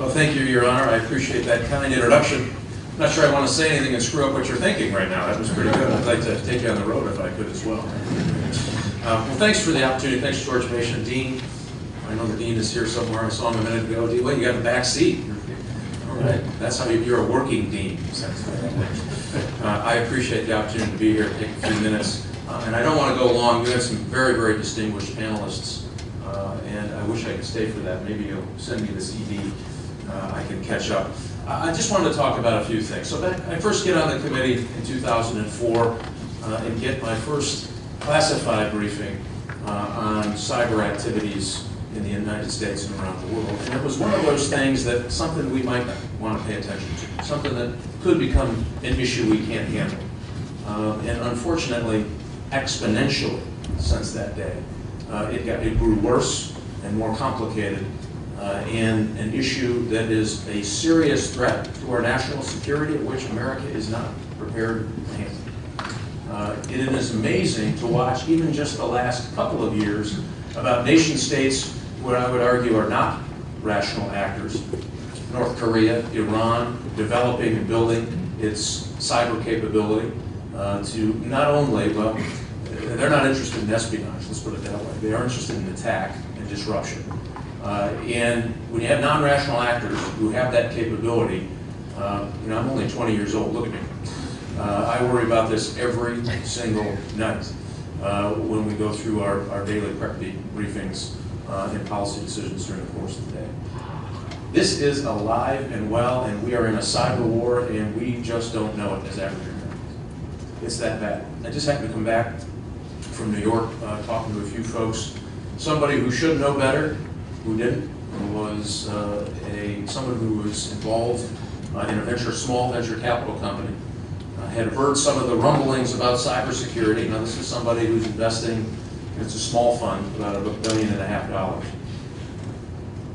Well, thank you, Your Honor. I appreciate that kind introduction. I'm not sure I want to say anything and screw up what you're thinking right now. That was pretty good. I'd like to take you on the road if I could as well. Well, thanks for the opportunity. Thanks, George Mason. Dean, I know the Dean is here somewhere. I saw him a minute ago. Dean, wait, you got the back seat. All right. That's how you're a working Dean. I appreciate the opportunity to be here, take a few minutes. And I don't want to go long. You have some very, very distinguished panelists, and I wish I could stay for that. Maybe you'll send me the CD. I can catch up. I just wanted to talk about a few things. So I first get on the committee in 2004 and get my first classified briefing on cyber activities in the United States and around the world. And it was one of those things that something we might want to pay attention to, something that could become an issue we can't handle. And unfortunately, exponentially since that day, it grew worse and more complicated, and an issue that is a serious threat to our national security, which America is not prepared to handle. It is amazing to watch even just the last couple of years about nation states what I would argue are not rational actors. North Korea, Iran, developing and building its cyber capability to not only, well, they're not interested in espionage, let's put it that way. They are interested in attack and disruption. And when you have non-rational actors who have that capability, I'm only 20 years old, look at me. I worry about this every single night when we go through our daily prep briefings and policy decisions during the course of the day. This is alive and well, and we are in a cyber war, and we just don't know it as African Americans. It's that bad. I just happened to come back from New York talking to a few folks. Somebody who should know better, who didn't, was someone who was involved in a small venture capital company, had heard some of the rumblings about cybersecurity. Now this is somebody who's investing, it's a small fund, about $1.5 billion.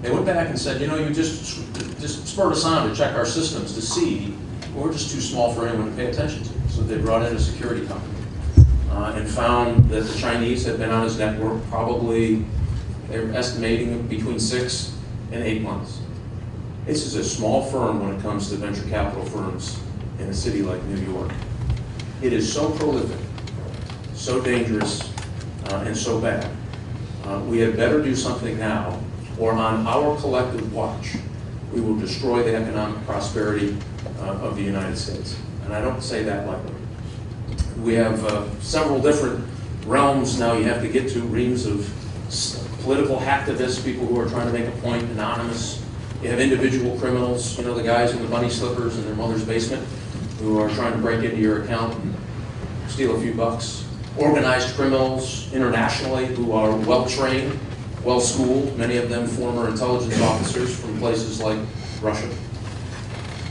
They went back and said, you just spurred us on to check our systems to see we're just too small for anyone to pay attention to. So they brought in a security company and found that the Chinese had been on his network probably, they were estimating between 6 and 8 months. This is a small firm when it comes to venture capital firms in a city like New York. It is so prolific, so dangerous, and so bad. We had better do something now, or on our collective watch, we will destroy the economic prosperity of the United States. And I don't say that lightly. We have several different realms now you have to get to, reams of political hacktivists, people who are trying to make a point, anonymous. You have individual criminals, the guys in the bunny slippers in their mother's basement who are trying to break into your account and steal a few bucks. Organized criminals internationally who are well-trained, well-schooled, many of them former intelligence officers from places like Russia.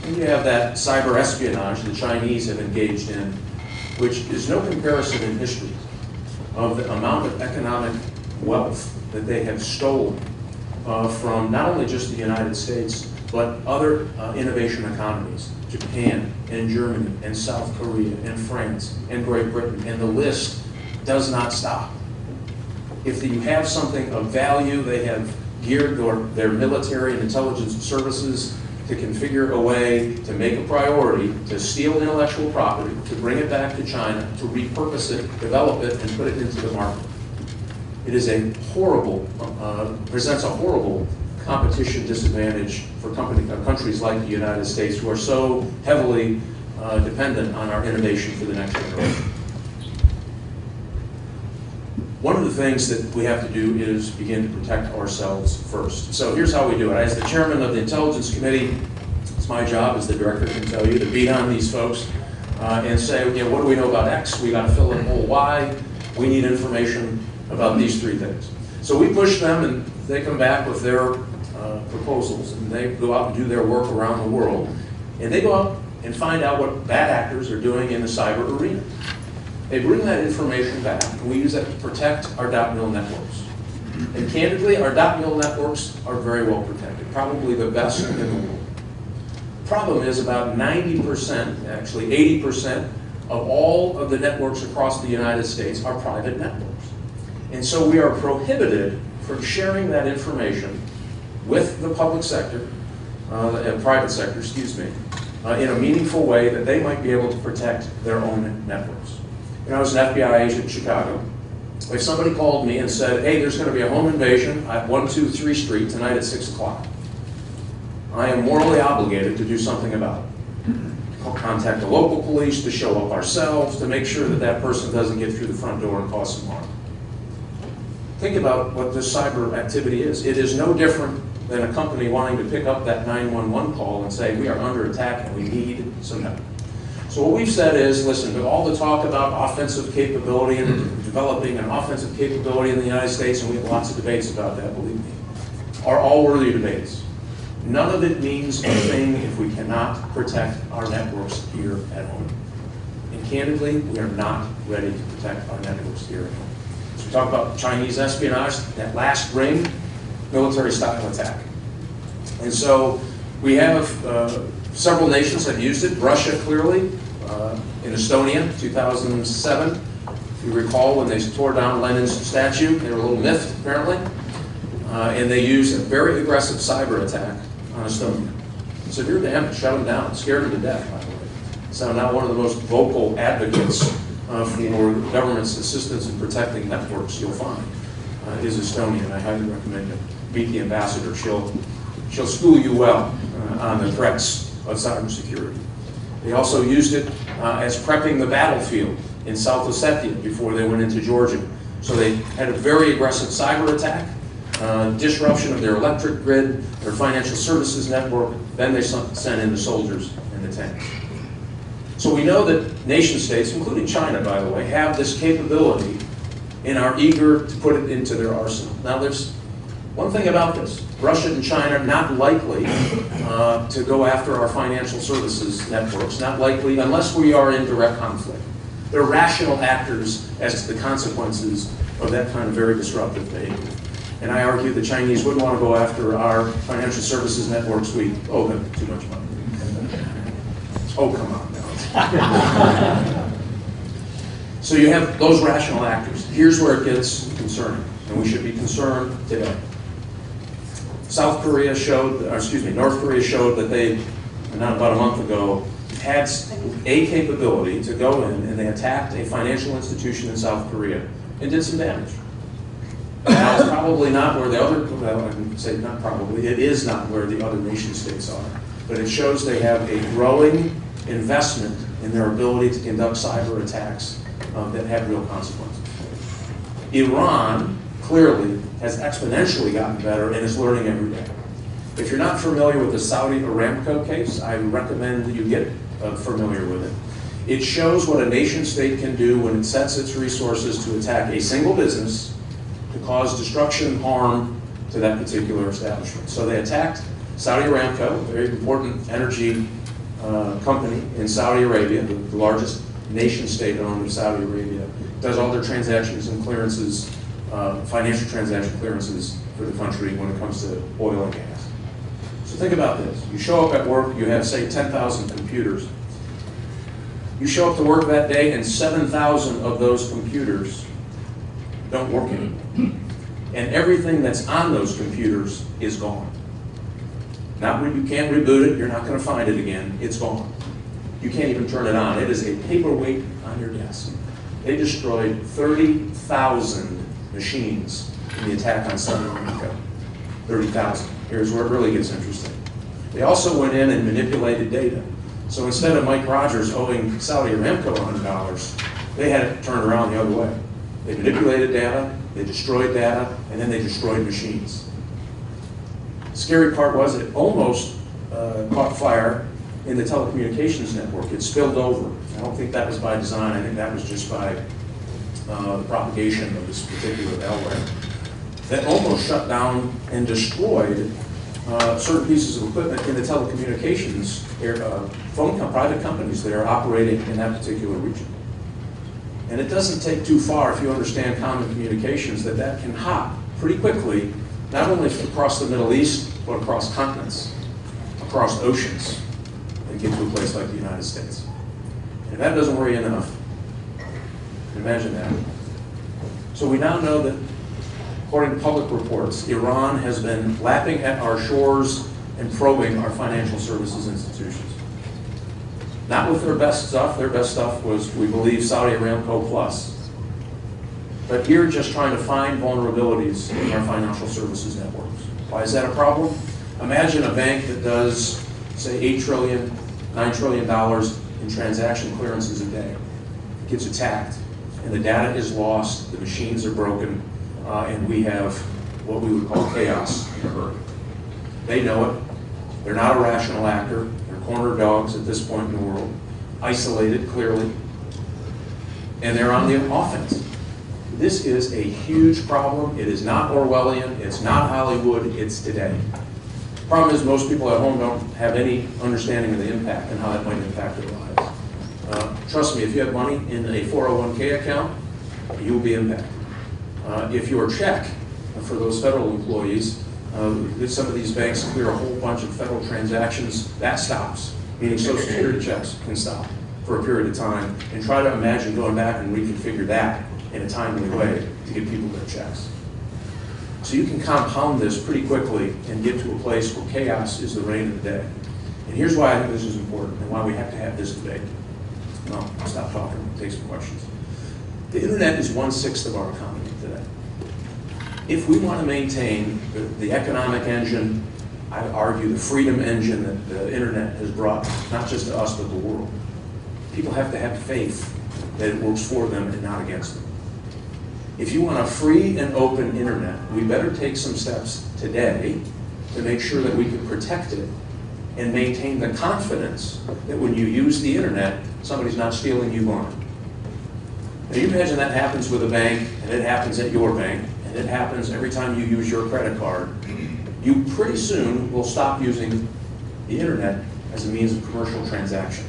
And you have that cyber espionage the Chinese have engaged in, which is no comparison in history of the amount of economic wealth that they have stolen from not only just the United States, but other innovation economies, Japan and Germany and South Korea and France and Great Britain, and the list does not stop. If you have something of value, they have geared their military and intelligence services to configure a way to make a priority to steal intellectual property, to bring it back to China, to repurpose it, develop it, and put it into the market. It is a horrible, presents a horrible competition disadvantage for countries like the United States, who are so heavily dependent on our innovation for the next generation. One of the things that we have to do is begin to protect ourselves first. So here's how we do it. As the chairman of the Intelligence Committee, it's my job, as the director can tell you, to beat on these folks and say, what do we know about X? We got to fill in hole Y. We need information about these 3 things. So we push them, and they come back with their proposals, and they go out and do their work around the world, and they go out and find out what bad actors are doing in the cyber arena. They bring that information back, and we use that to protect our .mil networks. And candidly, our .mil networks are very well protected, probably the best in the world. The problem is about 90%, actually 80% of all of the networks across the United States are private networks. And so we are prohibited from sharing that information with the public sector private sector, excuse me, in a meaningful way that they might be able to protect their own networks. You know, I was an FBI agent in Chicago. If somebody called me and said, hey, there's going to be a home invasion at 123 Street tonight at 6 o'clock, I am morally obligated to do something about it. Contact the local police, to show up ourselves, to make sure that that person doesn't get through the front door and cause some harm. Think about what this cyber activity is. It is no different than a company wanting to pick up that 911 call and say, we are under attack and we need some help. So what we've said is, listen, with all the talk about offensive capability and developing an offensive capability in the United States, and we have lots of debates about that, believe me, are all worthy debates. None of it means a thing if we cannot protect our networks here at home. And candidly, we are not ready to protect our networks here at home. So we talk about Chinese espionage, that last ring, military-style attack. And so we have several nations have used it. Russia, clearly, in Estonia, 2007. If you recall, when they tore down Lenin's statue, they were a little miffed, apparently. And they used a very aggressive cyber attack on Estonia. Severe damage, shut them down, scared them to death, by the way. So now one of the most vocal advocates for government's assistance in protecting networks you'll find is Estonia, and I highly recommend you meet the ambassador. She'll school you well on the threats of cybersecurity. They also used it as prepping the battlefield in South Ossetia before they went into Georgia. So they had a very aggressive cyber attack, disruption of their electric grid, their financial services network, then they sent in the soldiers and the tanks. So we know that nation states, including China, by the way, have this capability and are eager to put it into their arsenal. Now there's one thing about this. Russia and China are not likely to go after our financial services networks, not likely unless we are in direct conflict. They're rational actors as to the consequences of that kind of very disruptive behavior. And I argue the Chinese wouldn't want to go after our financial services networks. We owe them too much money. Oh, come on now. So you have those rational actors. Here's where it gets concerning, and we should be concerned today. North Korea showed that they, not about a month ago, had a capability to go in and they attacked a financial institution in South Korea and did some damage. Now, it's probably not where the other, well, I can say not probably, it is not where the other nation states are. But it shows they have a growing investment in their ability to conduct cyber attacks that have real consequences. Iran clearly has exponentially gotten better and is learning every day. If you're not familiar with the Saudi Aramco case, I recommend that you get familiar with it. It shows what a nation state can do when it sets its resources to attack a single business to cause destruction and harm to that particular establishment. So they attacked Saudi Aramco, a very important energy company in Saudi Arabia, the largest nation state owned of Saudi Arabia, does all their transactions and clearances, financial transaction clearances for the country when it comes to oil and gas. So think about this. You show up at work, you have, say, 10,000 computers. You show up to work that day and 7,000 of those computers don't work anymore. And everything that's on those computers is gone. You can't reboot it, you're not going to find it again, it's gone. You can't even turn it on. It is a paperweight on your desk. They destroyed 30,000 machines in the attack on Saudi Aramco. 30,000. Here's where it really gets interesting. They also went in and manipulated data. So instead of Mike Rogers owing Saudi Aramco $100, they had it turned around the other way. They manipulated data, they destroyed data, and then they destroyed machines. The scary part was it almost caught fire in the telecommunications network. It spilled over. I don't think that was by design. I think that was just by the propagation of this particular malware that almost shut down and destroyed certain pieces of equipment in the telecommunications private companies that are operating in that particular region. And it doesn't take too far, if you understand common communications, that can hop pretty quickly, not only across the Middle East, but across continents, across oceans, and get to a place like the United States. And if that doesn't worry you enough, imagine that. So we now know that, according to public reports, Iran has been lapping at our shores and probing our financial services institutions. Not with their best stuff. Their best stuff was, we believe, Saudi Aramco plus. But here, just trying to find vulnerabilities in our financial services networks. Why is that a problem? Imagine a bank that does, say, $8 trillion, $9 trillion in transaction clearances a day. It gets attacked, and the data is lost, the machines are broken, and we have what we would call chaos in a hurry. They know it. They're not a rational actor. They're corner dogs at this point in the world, isolated clearly, and they're on the offense. This is a huge problem. It is not Orwellian. It's not Hollywood. It's today. The problem is most people at home don't have any understanding of the impact and how that might impact their lives. Trust me, if you have money in a 401k account, you'll be impacted. If your check, for those federal employees, some of these banks clear a whole bunch of federal transactions, that stops. Meaning Social Security checks can stop for a period of time, and try to imagine going back and reconfigure that in a timely way to get people their checks. So you can compound this pretty quickly and get to a place where chaos is the reign of the day. And here's why I think this is important and why we have to have this debate. No, I'll stop talking and take some questions. The internet is 1/6 of our economy today. If we want to maintain the economic engine, I argue the freedom engine that the internet has brought, not just to us, but the world, people have to have faith that it works for them and not against them. If you want a free and open internet, we better take some steps today to make sure that we can protect it and maintain the confidence that when you use the internet, somebody's not stealing you money. Now you imagine that happens with a bank, and it happens at your bank, and it happens every time you use your credit card. You pretty soon will stop using the internet as a means of commercial transaction.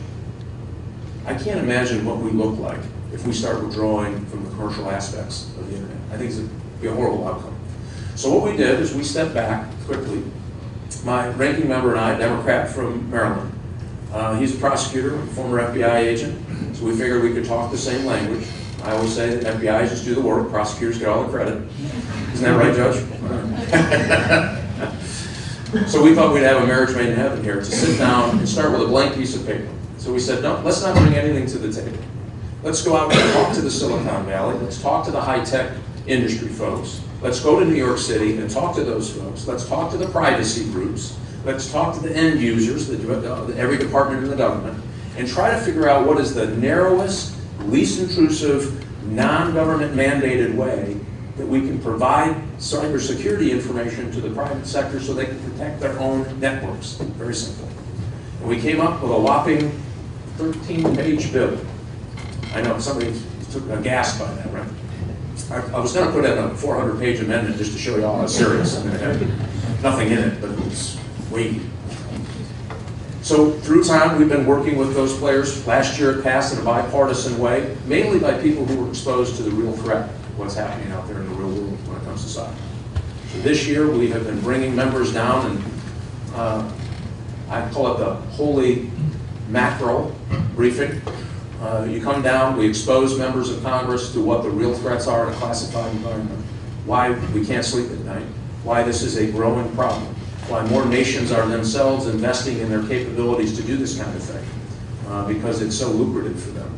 I can't imagine what we look like if we start withdrawing from the commercial aspects of the internet. I think it's be a horrible outcome. So what we did is we stepped back quickly. My ranking member and I, Democrat from Maryland, he's a prosecutor, a former FBI agent, so we figured we could talk the same language. I always say that FBI just do the work, prosecutors get all the credit. Isn't that right, Judge? So we thought we'd have a marriage made in heaven here, to sit down and start with a blank piece of paper. So we said, no, let's not bring anything to the table. Let's go out and talk to the Silicon Valley. Let's talk to the high-tech industry folks. Let's go to New York City and talk to those folks. Let's talk to the privacy groups. Let's talk to the end users, every department in the government, and try to figure out what is the narrowest, least intrusive, non-government mandated way that we can provide cybersecurity information to the private sector so they can protect their own networks. Very simple. And we came up with a whopping 13-page bill. I know somebody took a gasp by that, right? I was going to put in a 400-page amendment just to show you all how serious. I mean, it had nothing in it, but it was weighty. So through time, we've been working with those players. Last year, it passed in a bipartisan way, mainly by people who were exposed to the real threat, what's happening out there in the real world when it comes to cyber. So this year, we have been bringing members down, and I call it the holy mackerel briefing. You come down, we expose members of Congress to what the real threats are in a classified environment, why we can't sleep at night, why this is a growing problem, why more nations are themselves investing in their capabilities to do this kind of thing, because it's so lucrative for them,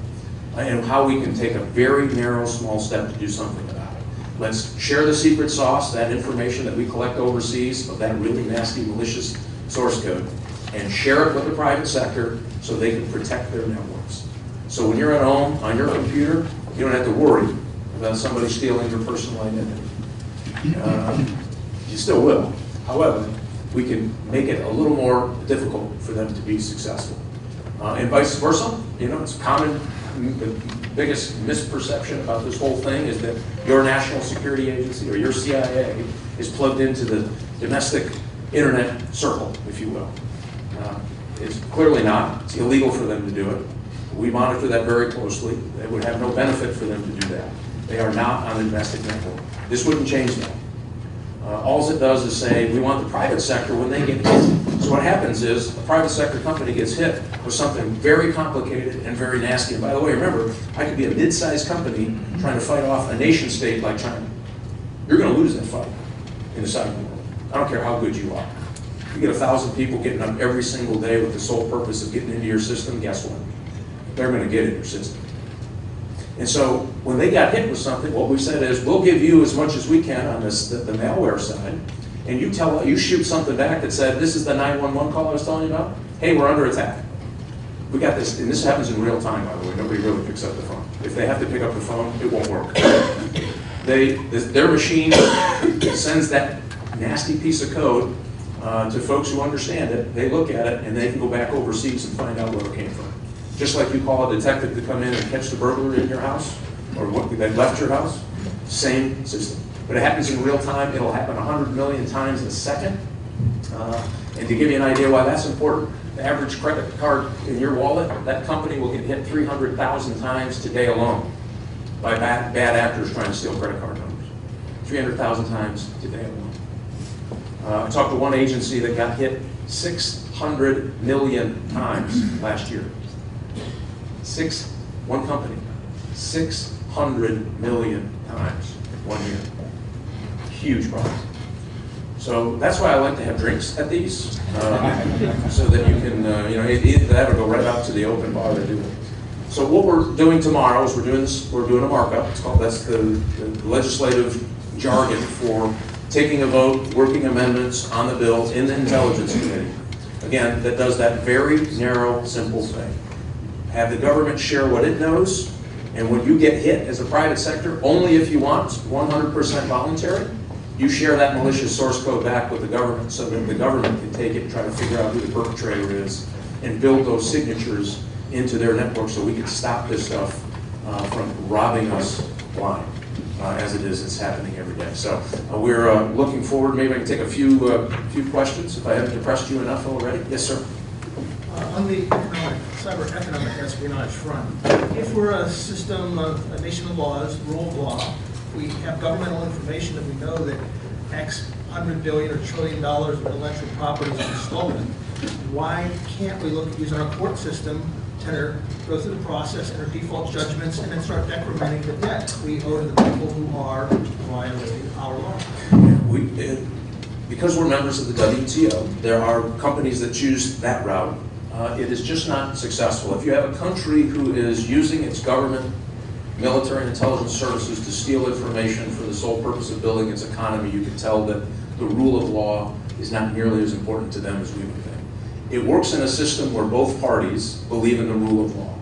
and how we can take a very narrow, small step to do something about it. Let's share the secret sauce, that information that we collect overseas of that really nasty, malicious source code, and share it with the private sector so they can protect their networks. So when you're at home on your computer, you don't have to worry about somebody stealing your personal identity. You still will. However, we can make it a little more difficult for them to be successful. And vice versa. You know, it's common, the biggest misperception about this whole thing is that your national security agency or your CIA is plugged into the domestic internet circle, if you will. It's clearly not. It's illegal for them to do it. We monitor that very closely. It would have no benefit for them to do that. They are not on the domestic network. This wouldn't change that. All it does is say, we want the private sector when they get hit. So what happens is, a private sector company gets hit with something very complicated and very nasty. And by the way, remember, I could be a mid-sized company trying to fight off a nation state like China. You're going to lose that fight in the cyber world. I don't care how good you are. You get 1,000 people getting up every single day with the sole purpose of getting into your system, guess what? They're going to get in your system. And so when they got hit with something, what we said is, we'll give you as much as we can on this, the malware side, and you shoot something back that said, this is the 911 call I was telling you about. Hey, we're under attack. We got this, and this happens in real time, by the way. Nobody really picks up the phone. If they have to pick up the phone, it won't work. Their machine sends that nasty piece of code to folks who understand it. They look at it, and they can go back overseas and find out where it came from. Just like you call a detective to come in and catch the burglar in your house, or what that left your house, same system. But it happens in real time. It'll happen 100 million times a second. And to give you an idea why that's important, the average credit card in your wallet, that company will get hit 300,000 times today alone by bad actors trying to steal credit card numbers. 300,000 times today alone. I talked to one agency that got hit 600 million times last year. One company, 600 million times 1 year. Huge problem. So that's why I like to have drinks at these, so that you can, either that or go right out to the open bar to do it. So what we're doing tomorrow is we're doing a markup. It's called, that's the legislative jargon for taking a vote, working amendments on the bill in the Intelligence Committee. Again, that does that very narrow, simple thing. Have the government share what it knows, and when you get hit as a private sector, only if you want, 100% voluntary, you share that malicious source code back with the government so that the government can take it and try to figure out who the perpetrator is and build those signatures into their network so we can stop this stuff from robbing us blind, as it is. It's happening every day. So we're looking forward. Maybe I can take a few questions if I haven't depressed you enough already. Yes, sir. On the cyber economic espionage front, if we're a system, a nation of laws, rule of law, we have governmental information that we know that X $100 billion or $1 trillion of intellectual property has been stolen, why can't we look at using our court system to go through the process, enter default judgments, and then start decrementing the debt we owe to the people who are violating our law? Because we're members of the WTO, there are companies that choose that route. It is just not successful. If you have a country who is using its government, military and intelligence services to steal information for the sole purpose of building its economy, you can tell that the rule of law is not nearly as important to them as we would think. It works in a system where both parties believe in the rule of law.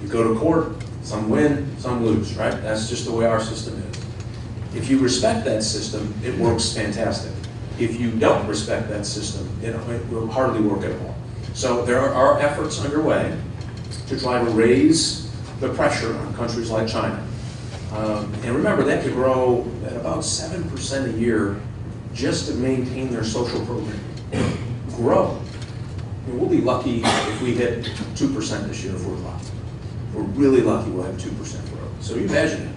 You go to court, some win, some lose, right? That's just the way our system is. If you respect that system, it works fantastic. If you don't respect that system, it will hardly work at all. So there are efforts underway to try to raise the pressure on countries like China. And remember, that could grow at about 7% a year just to maintain their social program. Grow. I mean, we'll be lucky if we hit 2% this year if we're lucky. If we're really lucky, we'll have 2% growth. So you imagine it.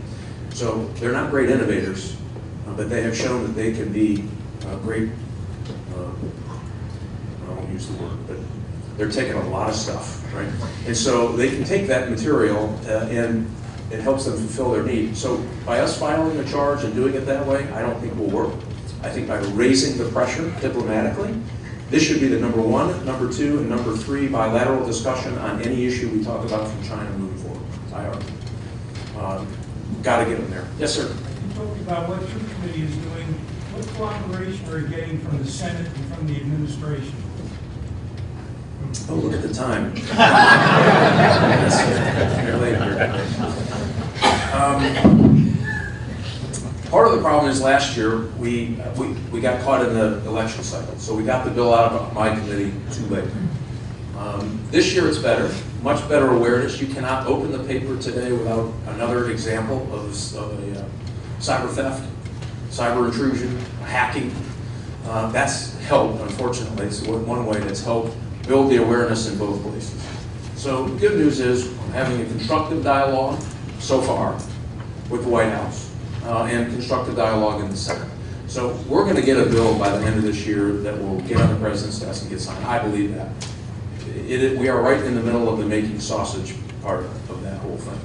So they're not great innovators, but they have shown that they can be great, I won't use the word, but they're taking a lot of stuff, right? And so they can take that material and it helps them fulfill their need. So by us filing a charge and doing it that way, I don't think will work. I think by raising the pressure diplomatically, this should be the number one, number two, and number three bilateral discussion on any issue we talk about from China moving forward. I argue. Got to get them there. Yes, sir. You talked about what your committee is doing. What cooperation are you getting from the Senate and from the administration? Oh, look at the time. Part of the problem is last year we got caught in the election cycle, so we got the bill out of my committee too late. This year it's better, much better awareness. You cannot open the paper today without another example of a cyber theft, cyber intrusion, hacking. That's helped, unfortunately. It's one way that's helped build the awareness in both places. So the good news is I'm having a constructive dialogue so far with the White House and constructive dialogue in the Senate. So we're going to get a bill by the end of this year that will get on the president's desk and get signed. I believe that. We are right in the middle of the making sausage part of that whole thing.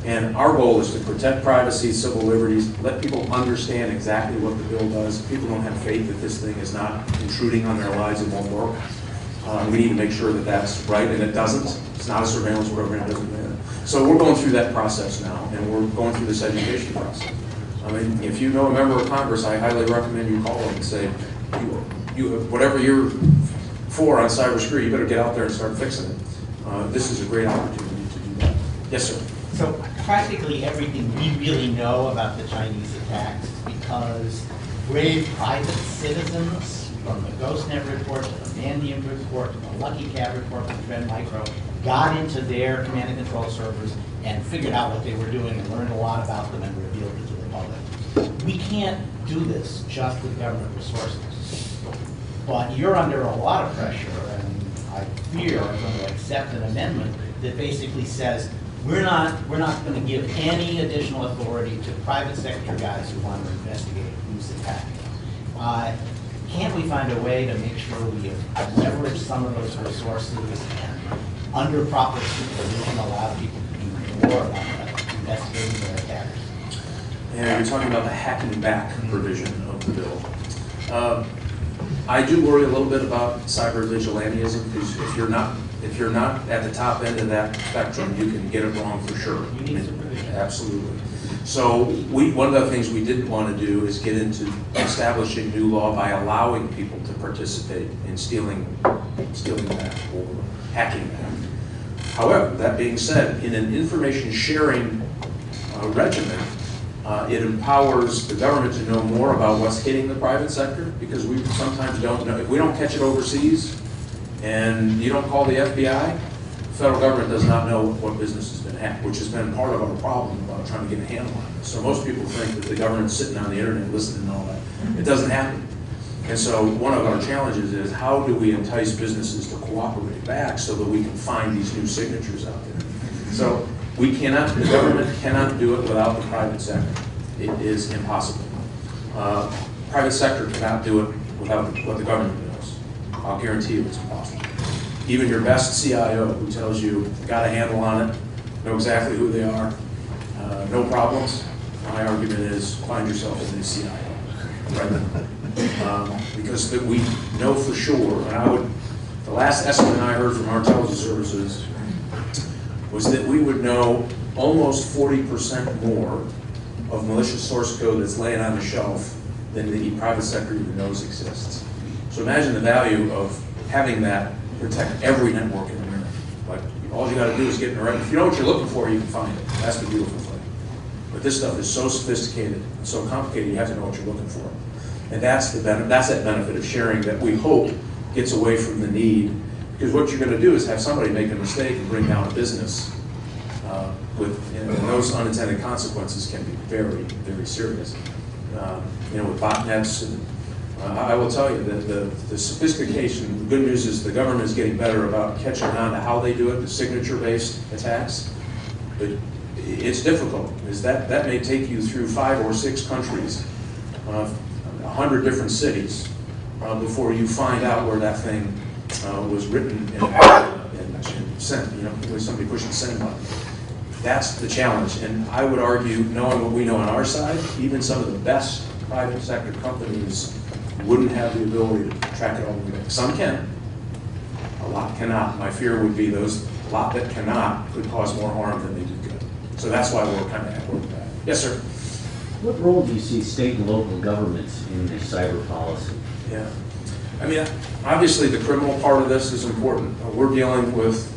And our goal is to protect privacy, civil liberties, let people understand exactly what the bill does. People don't have faith that this thing is not intruding on their lives and won't work. We need to make sure that that's right, and it doesn't. It's not a surveillance program, it doesn't matter. So we're going through that process now, and we're going through this education process. I mean, if you know a member of Congress, I highly recommend you call them and say, whatever you're for on cybersecurity, you better get out there and start fixing it. This is a great opportunity to do that. Yes, sir. So practically everything we really know about the Chinese attacks because brave private citizens, from the GhostNet report to the Mandiant report to the Lucky Cat report from Trend Micro, got into their command and control servers and figured out what they were doing and learned a lot about them and revealed it to the public. We can't do this just with government resources. But you're under a lot of pressure, and I fear are going to accept an amendment that basically says we're not going to give any additional authority to private sector guys who want to investigate who's attacking. Can't we find a way to make sure we leverage some of those resources and, under proper supervision, allow people to do more about investigating their attackers? And you're talking about the hacking back provision of the bill. I do worry a little bit about cyber vigilantism because if you're not at the top end of that spectrum, you can get it wrong for sure. You need supervision. Absolutely. So one of the things we didn't want to do is get into establishing new law by allowing people to participate in stealing that or hacking that. However, that being said, in an information sharing regimen, it empowers the government to know more about what's hitting the private sector because we sometimes don't know. If we don't catch it overseas and you don't call the FBI, the federal government does not know what business has been hacked, which has been part of our problem about trying to get a handle on this. So most people think that the government's sitting on the internet listening and all that. It doesn't happen. And so one of our challenges is how do we entice businesses to cooperate back so that we can find these new signatures out there. So the government cannot do it without the private sector. It is impossible. Private sector cannot do it without what the government does. I'll guarantee you it's impossible. Even your best CIO who tells you got a handle on it, know exactly who they are, no problems, my argument is find yourself a new CIO. Right? Because we know for sure, and the last estimate I heard from our intelligence services was that we would know almost 40% more of malicious source code that's laying on the shelf than the private sector even knows exists. So imagine the value of having that protect every network in America. Like, all you got to do is get in the right. If you know what you're looking for, you can find it. That's the beautiful thing. But this stuff is so sophisticated and so complicated, you have to know what you're looking for. And that's that benefit of sharing that we hope gets away from the need. Because what you're going to do is have somebody make a mistake and bring down a business and those unintended consequences can be very, very serious. With botnets, and I will tell you that the sophistication, the good news is the government is getting better about catching on to how they do it, the signature-based attacks. But it's difficult, because that may take you through 5 or 6 countries, 100 different cities, before you find out where that thing was written and sent, with somebody pushing the send button. That's the challenge, and I would argue, knowing what we know on our side, even some of the best private sector companies wouldn't have the ability to track it all the way back. Some can, a lot cannot. My fear would be a lot that cannot could cause more harm than they do good. So that's why we're kind of at work with that. Yes, sir? What role do you see state and local governments in the cyber policy? Yeah. I mean, obviously the criminal part of this is important. We're dealing with,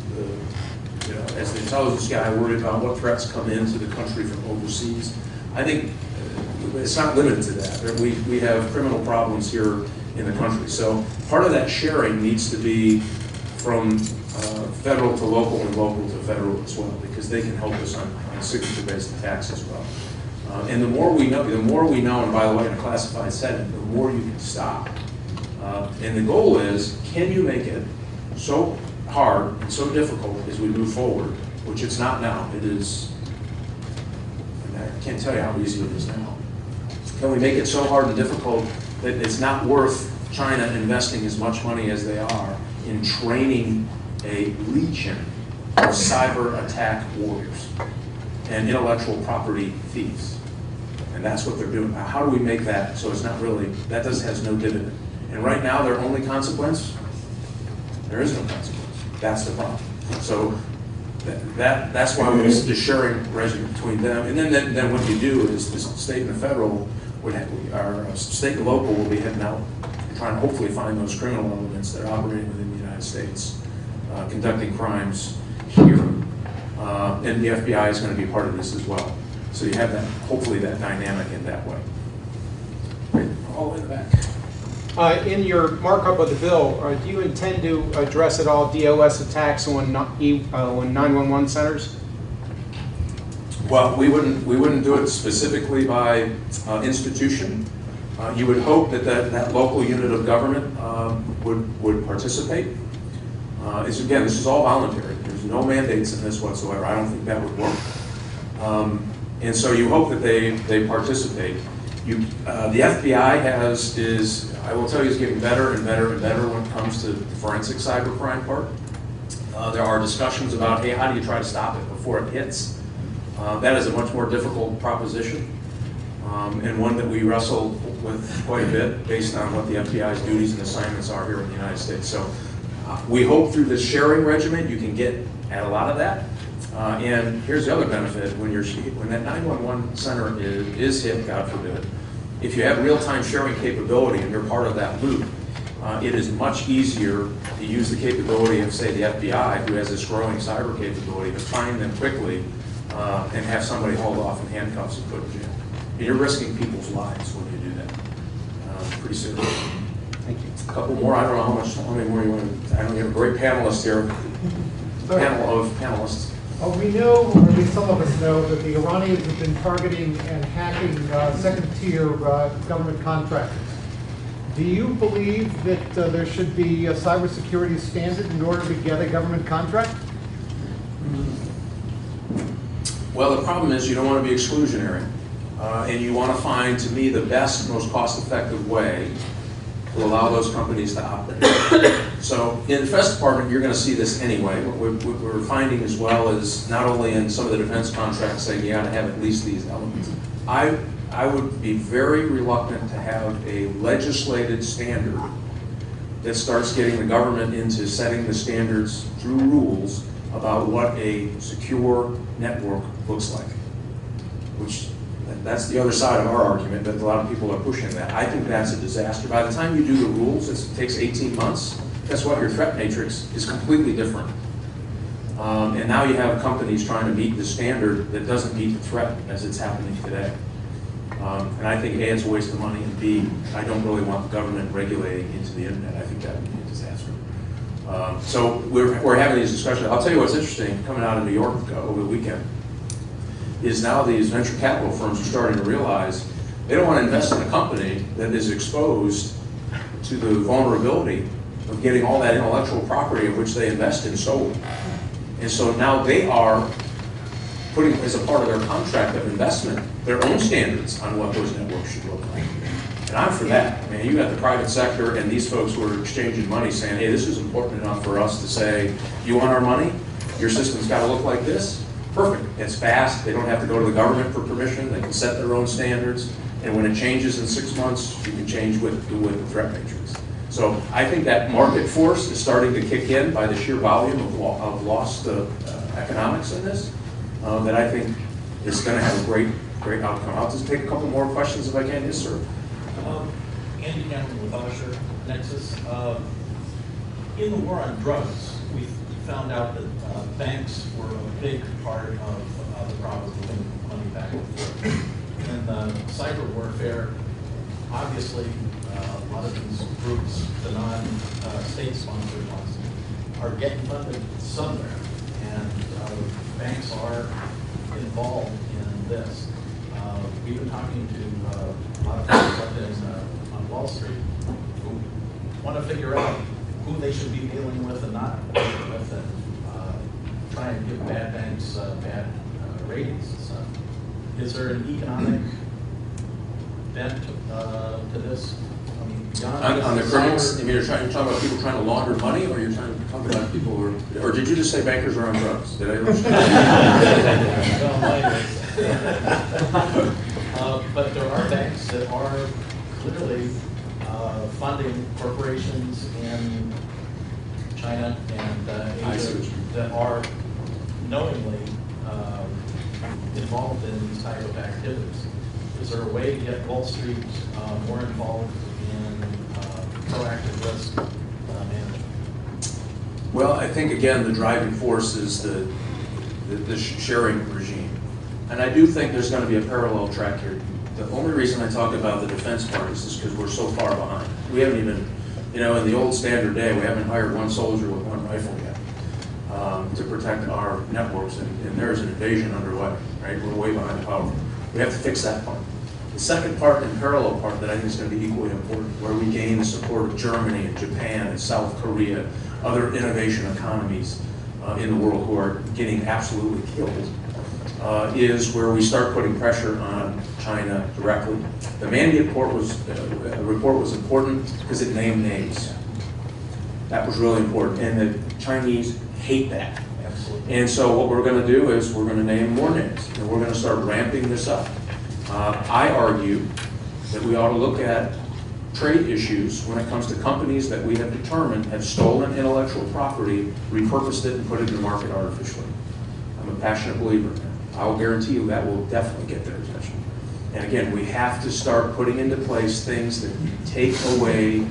as the intelligence guy, worried about what threats come into the country from overseas. I think it's not limited to that. We have criminal problems here in the country. So part of that sharing needs to be from federal to local and local to federal as well, because they can help us on signature-based attacks as well. And the more we know, and by the way, in a classified setting, the more you can stop. And the goal is, can you make it so hard and so difficult as we move forward, which it's not now. It is, I can't tell you how easy it is now. Can we make it so hard and difficult that it's not worth China investing as much money as they are in training a legion of cyber attack warriors? and intellectual property thieves. And that's what they're doing. Now, how do we make that so it's not really, that has no dividend? And right now, their only consequence, there is no consequence. That's the problem. So that's why we use the sharing regimen between them. And then what you do is the state and the federal, our state and local will be heading out and trying to hopefully find those criminal elements that are operating within the United States, conducting crimes here. And the FBI is going to be part of this as well. So you have that, hopefully that dynamic in that way. Right, all in the back. In your markup of the bill, do you intend to address at all DOS attacks on 911 centers? Well, we wouldn't do it specifically by institution. You would hope that that local unit of government would participate. Again, this is all voluntary. There's no mandates in this whatsoever. I don't think that would work. And so you hope that they participate. The FBI I will tell you, is getting better and better and better when it comes to the forensic cybercrime part. There are discussions about, hey, how do you try to stop it before it hits? That is a much more difficult proposition, and one that we wrestle with quite a bit based on what the FBI's duties and assignments are here in the United States. So we hope through this sharing regimen you can get at a lot of that. And here's the other benefit: when that 911 center is hit, God forbid, if you have real-time sharing capability and you're part of that loop, it is much easier to use the capability of, say, the FBI, who has this growing cyber capability, to find them quickly and have somebody hauled off in handcuffs and put in jail. And you're risking people's lives when you do that. Pretty serious. Thank you. A couple more. I don't know how many more you want to. I know you have a great panelist here. Panel of panelists. We know, or at least some of us know, that the Iranians have been targeting and hacking second-tier government contractors. Do you believe that there should be a cybersecurity standard in order to get a government contract? Well, the problem is you don't want to be exclusionary. And you want to find, to me, the best, most cost-effective way to allow those companies to operate. So in the Defense Department, you're going to see this anyway. What we're finding as well is not only in some of the defense contracts saying you got to have at least these elements. I would be very reluctant to have a legislated standard that starts getting the government into setting the standards through rules about what a secure network looks like, which that's the other side of our argument, that a lot of people are pushing that. I think that's a disaster. By the time you do the rules, it takes 18 months. Guess what? Your threat matrix is completely different. And now you have companies trying to meet the standard that doesn't meet the threat as it's happening today. And I think A, it's a waste of money, and B, I don't really want the government regulating into the internet. I think that would be a disaster. So we're having these discussions. I'll tell you what's interesting, coming out of New York over the weekend, is now these venture capital firms are starting to realize they don't want to invest in a company that is exposed to the vulnerability of getting all that intellectual property of which they invest in stolen. And so now they are putting as a part of their contract of investment their own standards on what those networks should look like. And I'm for that. I mean, you got the private sector and these folks who are exchanging money saying, hey, this is important enough for us to say, you want our money? Your system's got to look like this? Perfect. It's fast. They don't have to go to the government for permission. They can set their own standards. And when it changes in 6 months, you can change with the threat matrix. So I think that market force is starting to kick in by the sheer volume of lost economics in this, that I think is going to have a great outcome. I'll just take a couple more questions if I can. Yes, sir. Andy Cameron with Usher Nexus. In the war on drugs, we found out that banks were a big part of the problem of moving money back and forth. And cyber warfare, obviously, a lot of these groups, the non-state sponsored ones, are getting funded somewhere. And banks are involved in this. We've been talking to a lot of folks up on Wall Street who want to figure out who they should be dealing with and not dealing with, and try and give bad banks bad ratings and stuff. Is there an economic bent to this? I mean, beyond on the criminals, I mean, you're talking about people trying to launder money, or you're talking about people were, or did you just say bankers are on drugs? Did I understand? But there are banks that are clearly funding corporations in China and I see Asia what you mean. that are knowingly involved in these type of activities. Is there a way to get Wall Street more involved in proactive risk management? Well, I think, again, the driving force is the sharing regime. And I do think there's going to be a parallel track here. The only reason I talk about the defense parties is because we're so far behind. We haven't even, in the old standard day, we haven't hired one soldier with one rifle yet to protect our networks, and there's an invasion underway, right? We're way behind the power. We have to fix that part. The second part and parallel part that I think is going to be equally important, where we gain the support of Germany and Japan and South Korea, other innovation economies in the world who are getting absolutely killed, is where we start putting pressure on China directly. The Mandy report was important because it named names. That was really important, and the Chinese hate that. Absolutely. And so what we're going to do is we're going to name more names, and we're going to start ramping this up. I argue that we ought to look at trade issues when it comes to companies that we have determined have stolen intellectual property, repurposed it, and put it in the market artificially. I'm a passionate believer in that. I'll guarantee you that will definitely get their attention. And again, we have to start putting into place things that take away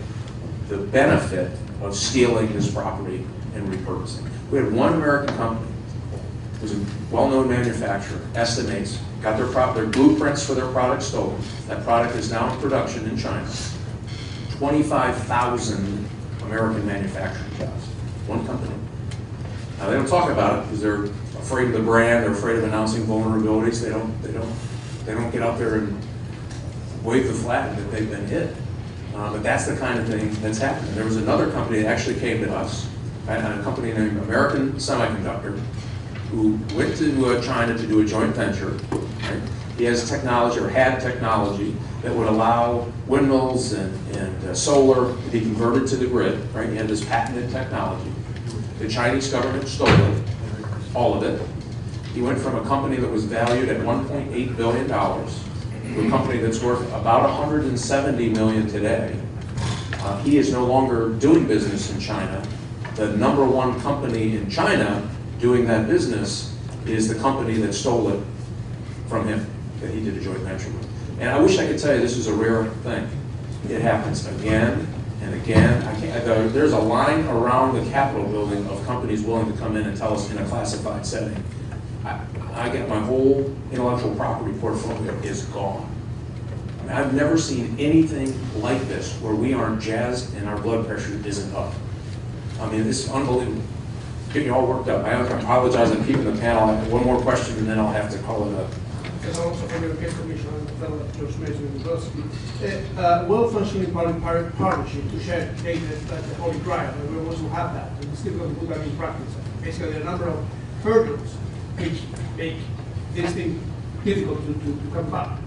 the benefit of stealing this property and repurposing. We had one American company, it was a well-known manufacturer, estimates, got their blueprints for their product stolen. That product is now in production in China. 25,000 American manufacturing jobs, one company. Now they don't talk about it because they're afraid of the brand, they're afraid of announcing vulnerabilities. They don't get out there and wave the flag that they've been hit. But that's the kind of thing that's happening. There was another company that actually came to us, right, a company named American Semiconductor, who went to China to do a joint venture. Right? He has technology, or had technology, that would allow windmills and solar to be converted to the grid. Right? He had this patented technology. The Chinese government stole it, all of it. He went from a company that was valued at $1.8 billion to a company that's worth about $170 million today. He is no longer doing business in China. The number one company in China doing that business is the company that stole it from him, that he did a joint venture with. And I wish I could tell you this is a rare thing. It happens again and again. There's a line around the Capitol building of companies willing to come in and tell us in a classified setting, I get my whole intellectual property portfolio is gone. I mean, I've never seen anything like this where we aren't jazzed and our blood pressure isn't up. I mean, this is unbelievable. Getting you all worked up. I apologize, I'm keeping the panel. I have one more question and then I'll have to call it up. Because I'm also from the European Commission and the fellow at George Mason University. Well-functioning public-private partnership to share data that's the holy grail, and we also have that, and we're still going to put that in practice. Basically, there are a number of hurdles which make this thing difficult to come about.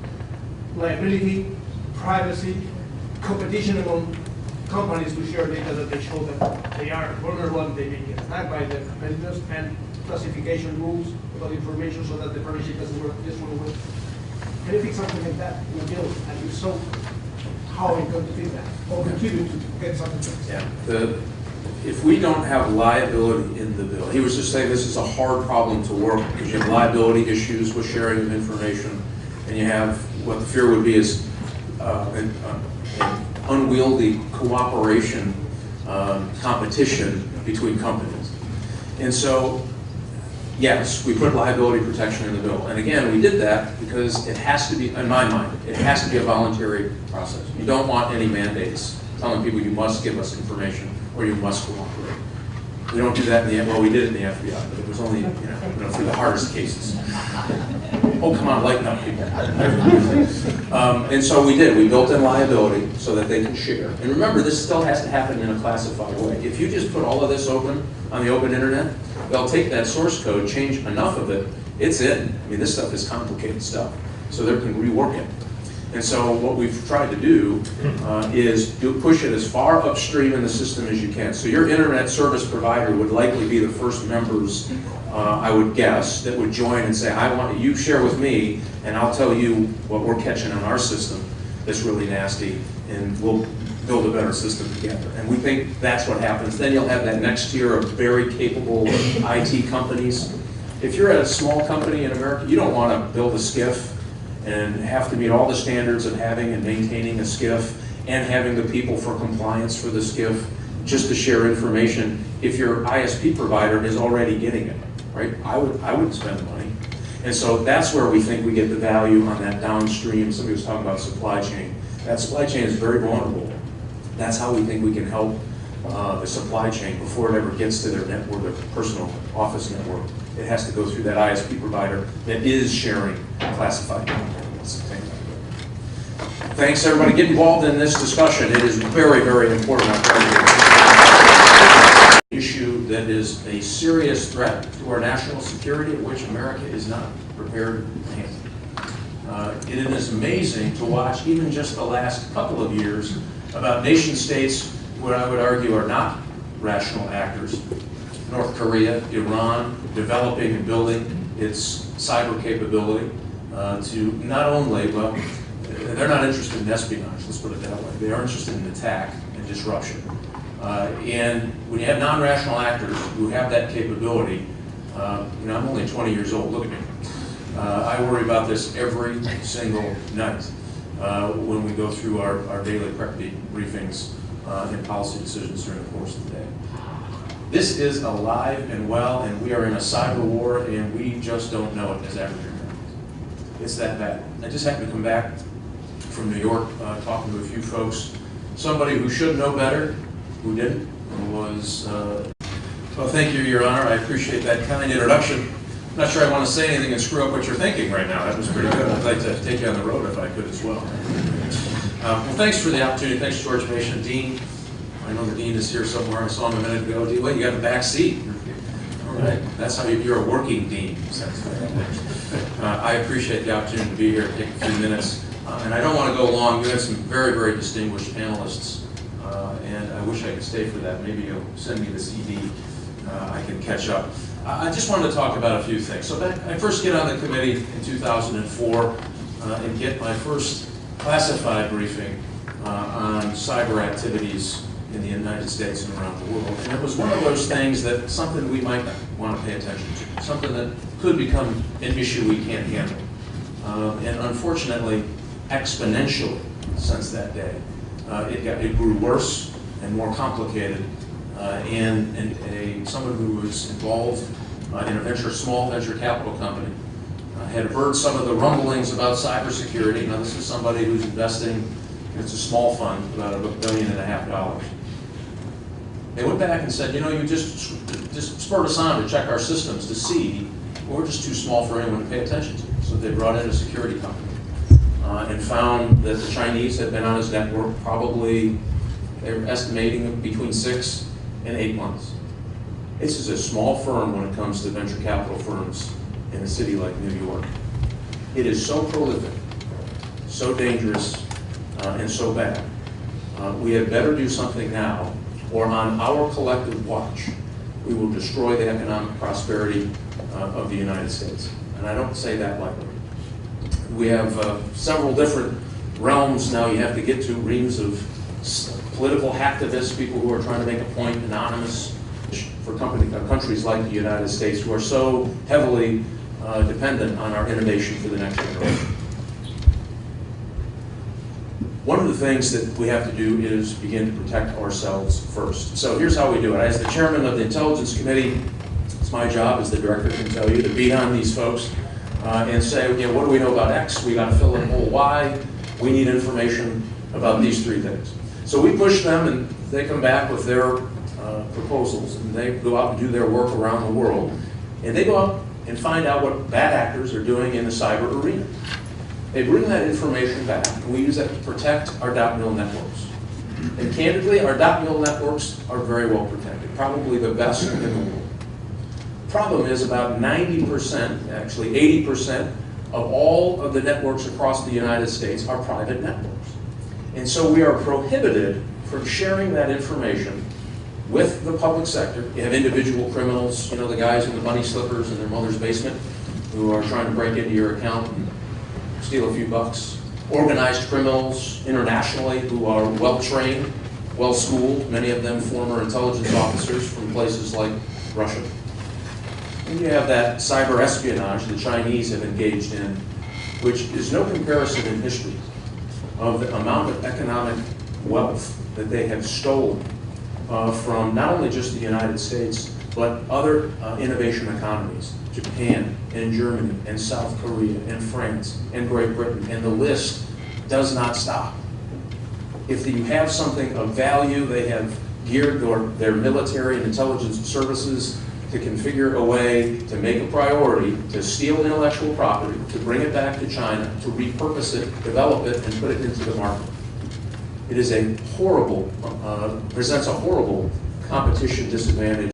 Liability, privacy, competition among companies to share data that they show that they are vulnerable and they may get attacked by their competitors, and classification rules about information so that the partnership doesn't work this one will. Can you fix something like that in a bill? And if so, how are we going to fix that? Or contribute to get something fixed? Yeah. If we don't have liability in the bill, he was just saying this is a hard problem to work because you have liability issues with sharing of information, and you have what the fear would be is an unwieldy cooperation, competition between companies. And so, yes, we put liability protection in the bill. And again, we did that because it has to be, in my mind, it has to be a voluntary process. You don't want any mandates telling people you must give us information or you must cooperate. We don't do that in the, well, we did it in the FBI, but it was only, for the hardest cases. Oh, come on, lighten up, people. And so we did. We built in liability so that they can share. And remember, this still has to happen in a classified way. If you just put all of this open on the open internet, they'll take that source code, change enough of it, it's in. I mean, this stuff is complicated stuff, so they can rework it. And so what we've tried to do is push it as far upstream in the system as you can. So your internet service provider would likely be the first members, I would guess, that would join and say, I want you share with me, and I'll tell you what we're catching on our system that's really nasty, and we'll build a better system together. And we think that's what happens. Then you'll have that next tier of very capable IT companies. If you're at a small company in America, you don't want to build a SCIF and have to meet all the standards of having and maintaining a SCIF and having the people for compliance for the SCIF just to share information if your ISP provider is already getting it, right? I wouldn't spend the money. And so that's where we think we get the value on that downstream. Somebody was talking about supply chain. That supply chain is very vulnerable. That's how we think we can help the supply chain before it ever gets to their network, their personal office network. It has to go through that ISP provider that is sharing classified documents. Thanks, everybody. Get involved in this discussion. It is very, very important. Issue that is a serious threat to our national security, which America is not prepared to handle. It is amazing to watch, even just the last couple of years, about nation states what I would argue are not rational actors. North Korea, Iran, developing and building its cyber capability to not only, well, they're not interested in espionage, let's put it that way. They are interested in attack and disruption. And when you have non-rational actors who have that capability, you know, I'm only 20 years old, look at me. I worry about this every single night when we go through our daily prep briefings and policy decisions during the course of the day. This is alive and well, and we are in a cyber war, and we just don't know it as African Americans. It's that bad. I just happened to come back from New York talking to a few folks. Somebody who should know better, who didn't, was, well, thank you, Your Honor. I appreciate that kind introduction. I'm not sure I want to say anything and screw up what you're thinking right now. That was pretty good. I'd like to take you on the road if I could as well. Well, thanks for the opportunity. Thanks, George Mason, Dean. I know the Dean is here somewhere. I saw him a minute ago. Dean, wait, you got a back seat. All right. That's how you're a working Dean. I appreciate the opportunity to be here, take a few minutes. And I don't want to go long. You have some very, very distinguished panelists. And I wish I could stay for that. Maybe you'll send me the CD. I can catch up. I just wanted to talk about a few things. So I first get on the committee in 2004 and get my first classified briefing on cyber activities in the United States and around the world. And it was one of those things that something we might want to pay attention to, something that could become an issue we can't handle. And unfortunately, exponentially since that day, it grew worse and more complicated. And someone who was involved in a small venture capital company had heard some of the rumblings about cybersecurity. Now, this is somebody who's investing, it's a small fund, about $1.5 billion. They went back and said, you know, you just spurred us on to check our systems to see we're just too small for anyone to pay attention to. So they brought in a security company and found that the Chinese had been on his network probably, they're estimating between 6 and 8 months. This is a small firm when it comes to venture capital firms in a city like New York. It is so prolific, so dangerous, and so bad. We had better do something now, or on our collective watch, we will destroy the economic prosperity of the United States. And I don't say that lightly. We have several different realms now you have to get to, reams of political hacktivists, people who are trying to make a point, anonymous, for countries like the United States who are so heavily dependent on our innovation for the next generation. One of the things that we have to do is begin to protect ourselves first. So here's how we do it. As the chairman of the Intelligence Committee, it's my job, as the director can tell you, to beat on these folks and say, okay, what do we know about X? We got to fill in hole Y. We need information about these 3 things. So we push them, and they come back with their proposals, and they go out and do their work around the world, and they go out and find out what bad actors are doing in the cyber arena. They bring that information back, and we use that to protect our .mil networks. And candidly, our .mil networks are very well protected, probably the best in the world. Problem is about 90%, actually 80% of all of the networks across the United States are private networks. And so we are prohibited from sharing that information with the public sector. You have individual criminals, you know, the guys in the bunny slippers in their mother's basement who are trying to break into your account and steal a few bucks. Organized criminals internationally who are well-trained, well-schooled, many of them former intelligence officers from places like Russia. And you have that cyber espionage the Chinese have engaged in, which is no comparison in history of the amount of economic wealth that they have stolen from not only just the United States, but other innovation economies, Japan and Germany and South Korea and France and Great Britain, and the list does not stop. If you have something of value, they have geared their military and intelligence services to configure a way to make a priority to steal intellectual property, to bring it back to China, to repurpose it, develop it, and put it into the market. It is a horrible, presents a horrible competition disadvantage